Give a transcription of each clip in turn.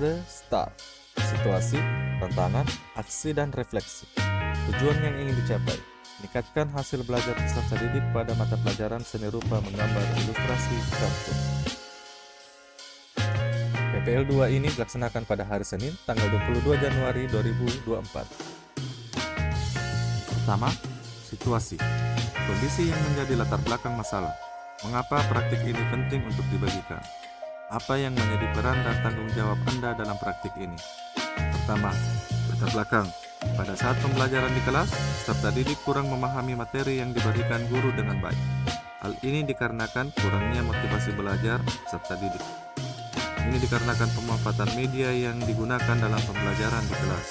Metode STAR, situasi, tantangan, aksi, dan refleksi. Tujuan yang ingin dicapai, meningkatkan hasil belajar peserta didik pada mata pelajaran seni rupa menggambar ilustrasi kartun. PPL 2 ini dilaksanakan pada hari Senin, tanggal 22 Januari 2024. Pertama, situasi. Kondisi yang menjadi latar belakang masalah. Mengapa praktik ini penting untuk dibagikan? Apa yang menjadi peran dan tanggung jawab Anda dalam praktik ini? Pertama, latar belakang. Pada saat pembelajaran di kelas, peserta didik kurang memahami materi yang diberikan guru dengan baik. Hal ini dikarenakan kurangnya motivasi belajar peserta didik. Ini dikarenakan pemanfaatan media yang digunakan dalam pembelajaran di kelas.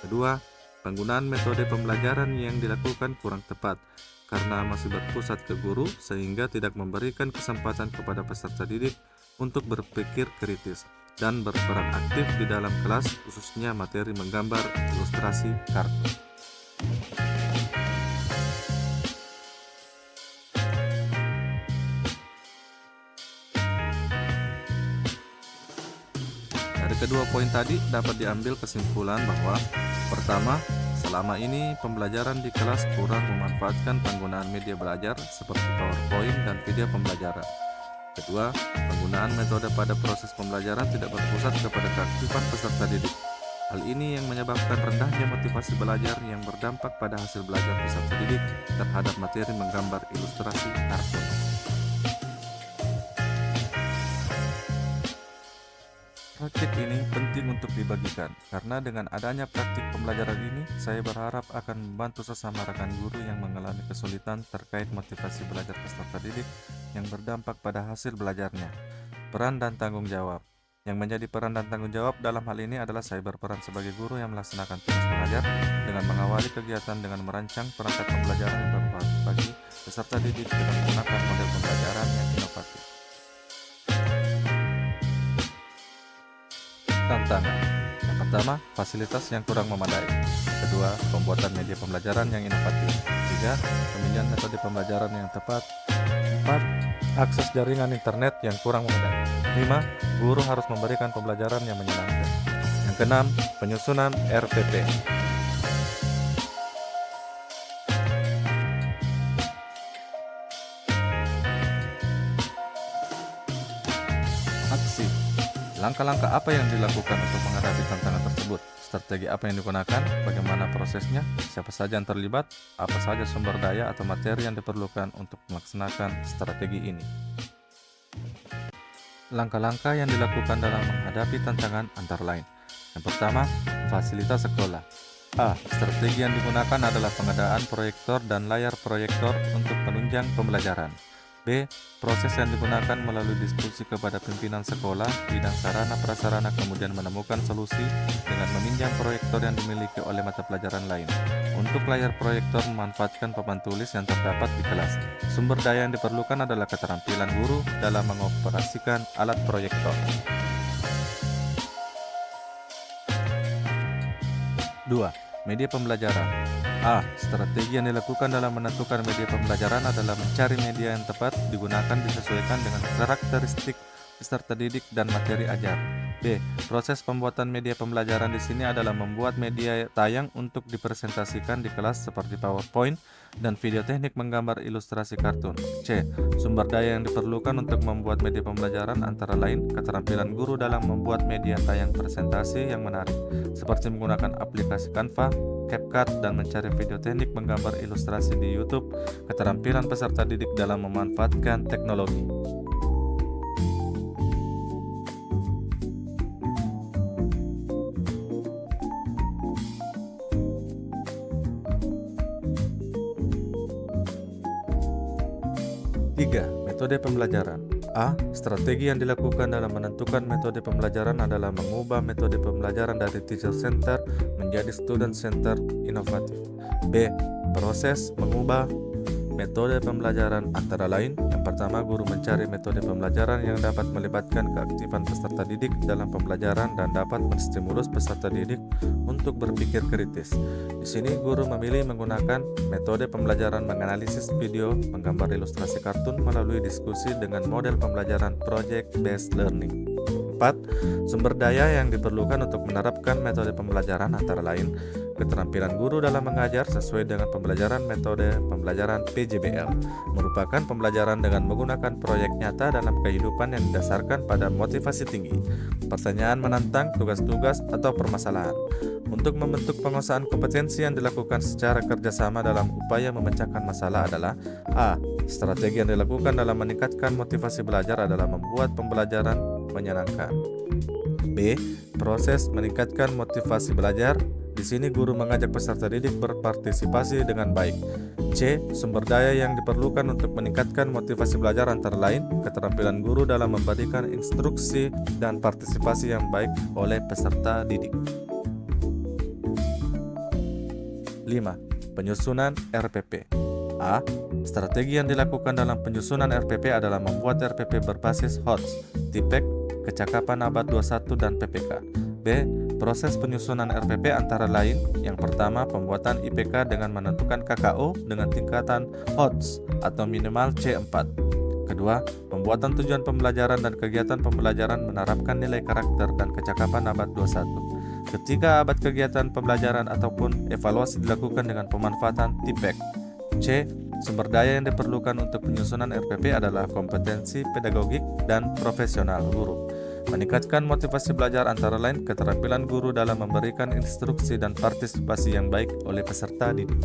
Kedua, penggunaan metode pembelajaran yang dilakukan kurang tepat karena masih berpusat ke guru sehingga tidak memberikan kesempatan kepada peserta didik untuk berpikir kritis dan berperan aktif di dalam kelas, khususnya materi menggambar ilustrasi kartun. Dari kedua poin tadi dapat diambil kesimpulan bahwa pertama, selama ini pembelajaran di kelas kurang memanfaatkan penggunaan media belajar seperti PowerPoint dan video pembelajaran. Kedua, penggunaan metode pada proses pembelajaran tidak berpusat kepada keaktifan peserta didik. Hal ini yang menyebabkan rendahnya motivasi belajar yang berdampak pada hasil belajar peserta didik terhadap materi menggambar ilustrasi kartun. Praktik ini penting untuk dibagikan, karena dengan adanya praktik pembelajaran ini, saya berharap akan membantu sesama rekan guru yang mengalami kesulitan terkait motivasi belajar peserta didik yang berdampak pada hasil belajarnya. Peran dan tanggung jawab. Yang menjadi peran dan tanggung jawab dalam hal ini adalah saya berperan sebagai guru yang melaksanakan tugas mengajar dengan mengawali kegiatan dengan merancang perangkat pembelajaran yang bermanfaat bagi peserta didik dengan menggunakan model pembelajaran yang inovatif. Tantangan. Yang pertama, fasilitas yang kurang memadai. Kedua, pembuatan media pembelajaran yang inovatif. Tiga, pemilihan metode pembelajaran yang tepat. Empat, akses jaringan internet yang kurang memadai. Lima, guru harus memberikan pembelajaran yang menyenangkan. Yang keenam, penyusunan RPP. Aksi. Langkah-langkah apa yang dilakukan untuk menghadapi tantangan tersebut? Strategi apa yang digunakan? Bagaimana prosesnya? Siapa saja yang terlibat? Apa saja sumber daya atau materi yang diperlukan untuk melaksanakan strategi ini? Langkah-langkah yang dilakukan dalam menghadapi tantangan antara lain. Yang pertama, fasilitas sekolah. A. Strategi yang digunakan adalah pengadaan proyektor dan layar proyektor untuk penunjang pembelajaran. B. Proses yang digunakan melalui diskusi kepada pimpinan sekolah, bidang sarana prasarana, kemudian menemukan solusi dengan meminjam proyektor yang dimiliki oleh mata pelajaran lain. Untuk layar proyektor memanfaatkan papan tulis yang terdapat di kelas. Sumber daya yang diperlukan adalah keterampilan guru dalam mengoperasikan alat proyektor. 2. Media pembelajaran. A. Strategi yang dilakukan dalam menentukan media pembelajaran adalah mencari media yang tepat digunakan disesuaikan dengan karakteristik peserta didik dan materi ajar. B. Proses pembuatan media pembelajaran di sini adalah membuat media tayang untuk dipresentasikan di kelas seperti PowerPoint dan video teknik menggambar ilustrasi kartun. C. Sumber daya yang diperlukan untuk membuat media pembelajaran antara lain keterampilan guru dalam membuat media tayang presentasi yang menarik, seperti menggunakan aplikasi Canva, CapCut, dan mencari video teknik menggambar ilustrasi di YouTube, keterampilan peserta didik dalam memanfaatkan teknologi. Tiga, metode pembelajaran. A. Strategi yang dilakukan dalam menentukan metode pembelajaran adalah mengubah metode pembelajaran dari teacher center menjadi student center inovatif. B. Proses mengubah metode pembelajaran antara lain. Yang pertama, guru mencari metode pembelajaran yang dapat melibatkan keaktifan peserta didik dalam pembelajaran dan dapat menstimulus peserta didik untuk berpikir kritis. Di sini guru memilih menggunakan metode pembelajaran menganalisis video, menggambar ilustrasi kartun melalui diskusi dengan model pembelajaran project based learning. 4. Sumber daya yang diperlukan untuk menerapkan metode pembelajaran antara lain keterampilan guru dalam mengajar sesuai dengan pembelajaran metode pembelajaran PJBL, merupakan pembelajaran dengan menggunakan proyek nyata dalam kehidupan yang didasarkan pada motivasi tinggi, pertanyaan menantang, tugas-tugas, atau permasalahan. Untuk membentuk penguasaan kompetensi yang dilakukan secara kerjasama dalam upaya memecahkan masalah adalah A. Strategi yang dilakukan dalam meningkatkan motivasi belajar adalah membuat pembelajaran menyenangkan. B. Proses meningkatkan motivasi belajar. Di sini guru mengajak peserta didik berpartisipasi dengan baik. C. Sumber daya yang diperlukan untuk meningkatkan motivasi belajar antara lain keterampilan guru dalam memberikan instruksi dan partisipasi yang baik oleh peserta didik. 5. Penyusunan RPP. A. Strategi yang dilakukan dalam penyusunan RPP adalah membuat RPP berbasis HOTS, TIPEK, Kecakapan Abad 21 dan PPK. B. Proses penyusunan RPP antara lain, yang pertama pembuatan IPK dengan menentukan KKO dengan tingkatan HOTS atau minimal C4. Kedua, pembuatan tujuan pembelajaran dan kegiatan pembelajaran menerapkan nilai karakter dan kecakapan abad 21. Ketiga, abad kegiatan pembelajaran ataupun evaluasi dilakukan dengan pemanfaatan TIPEK. C. Sumber daya yang diperlukan untuk penyusunan RPP adalah kompetensi pedagogik dan profesional guru. Meningkatkan motivasi belajar antara lain keterampilan guru dalam memberikan instruksi dan partisipasi yang baik oleh peserta didik.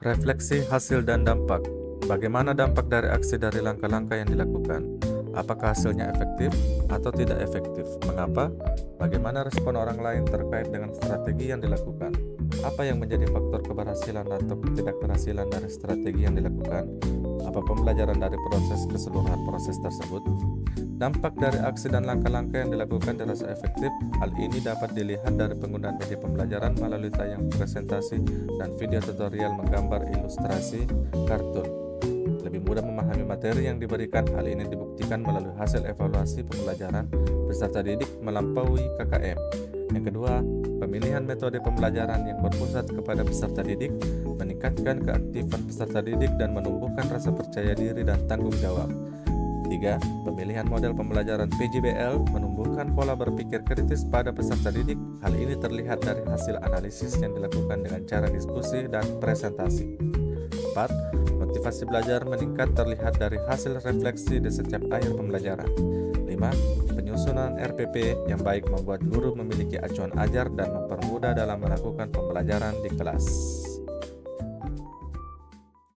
Refleksi hasil dan dampak. Bagaimana dampak dari aksi dari langkah-langkah yang dilakukan? Apakah hasilnya efektif atau tidak efektif? Mengapa? Bagaimana respon orang lain terkait dengan strategi yang dilakukan? Apa yang menjadi faktor keberhasilan atau ketidakberhasilan dari strategi yang dilakukan? Apa pembelajaran dari keseluruhan proses tersebut? Dampak dari aksi dan langkah-langkah yang dilakukan dirasa efektif. Hal ini dapat dilihat dari penggunaan media pembelajaran melalui tayang presentasi dan video tutorial menggambar ilustrasi kartun. Lebih mudah memahami materi yang diberikan. Hal ini dibuktikan melalui hasil evaluasi pembelajaran peserta didik melampaui KKM. Yang kedua, pemilihan metode pembelajaran yang berpusat kepada peserta didik, meningkatkan keaktifan peserta didik dan menumbuhkan rasa percaya diri dan tanggung jawab. 3. Pemilihan model pembelajaran PJBL menumbuhkan pola berpikir kritis pada peserta didik. Hal ini terlihat dari hasil analisis yang dilakukan dengan cara diskusi dan presentasi. 4. Motivasi belajar meningkat terlihat dari hasil refleksi di setiap akhir pembelajaran. 5. Penyusunan RPP yang baik membuat guru memiliki acuan ajar dan mempermudah dalam melakukan pembelajaran di kelas.